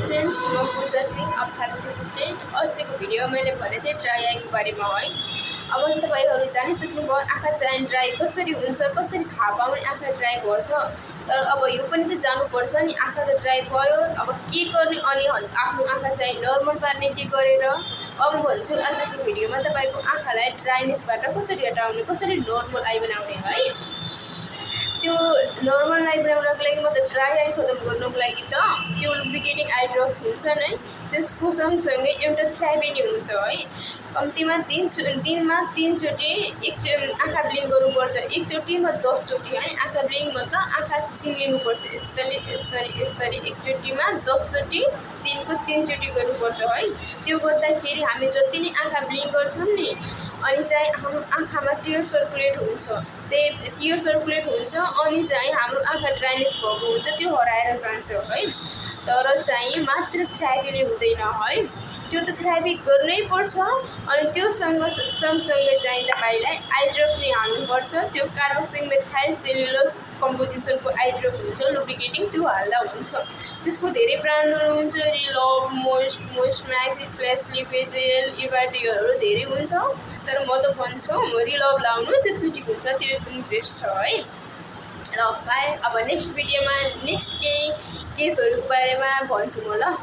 Friends, म पूजा Singh अप्थालिक assistant. अस्तिको video मैले भने थिएँ ड्राई आईको बारेमा है। अब तपाईँहरू जानिसक्नुभयो आँखा चाहिँ ड्राई कसरी हुन्छ, कसरी थाहा पाउने आँखा ड्राई भएछ। तर अब यो पनि त जानुपर्छ नि, आँखा त ड्राई भयो, अब के गर्ने अनि आफ्नो आँखा चाहिँ नर्मल पार्ने के गरेर। अब भन्छु आजको भिडियोमा तपाईँको आँखालाई ड्राइनेसबाट कसरी हटाउने, कसरी नर्मल आई बनाउने है। त्यो नर्मल आई बनाउनको लागि मतलब ड्राई आई खत्म गर्नुको लागि त त्यो लुब्रिकेटिङ आई ड्रप हुन्छ नै, त्यसको सँगसँगै एउटा थ्राइबेनी हुन्छ है। कम्तीमा दिनमा 3 चोटि आँखा ब्लिङ्क गर्नुपर्छ। एकचोटिमा 10 चोटि है। आँखा ब्लिङ्क मतलब आँखा चिम्लिनुपर्छ यसरी एकचोटिमा 10 चोटि, दिनको 3 चोटि गर्नुपर्छ है। त्यो गर्दाखेरि हामी जति नै आँखा ब्लिङ्क गर्छौँ नि, अनि चाहिँ हाम्रो आँखामा टियर सर्कुलेट हुन्छ। त्यही टियर सर्कुलेट हुन्छ अनि चाहिँ हाम्रो आँखा ड्राइनेस भएको हुन्छ, त्यो हराएर जान्छ है। तर चाहिँ मात्र थ्राइबीले हुँदैन है, त्यो त थ्राइबी गर्नै पर्छ। अनि त्यो सँगसँगै चाहिँ तपाईँलाई आइड्रप नै हाल्नुपर्छ। त्यो कार्बोक्सिलिक मेथाइल सेलुलोज कम्पोजिसनको आइड्रप हुन्छ लुब्रिकेटिङ, त्यो हाल्दा हुन्छ। त्यसको धेरै ब्रान्डहरू हुन्छ, रिलभ, मोइस्ट म्याक्स, फ्ल्यास लिक्विजेल, इभाटियोहरू धेरै हुन्छ। तर म त भन्छु रिलभ लाउनु, त्यसले ठिक हुन्छ, त्यो एकदम बेस्ट छ है। ल बाई। अब नेक्स्ट भिडियोमा नेक्स्ट केही केसहरूको बारेमा भन्छु म ल।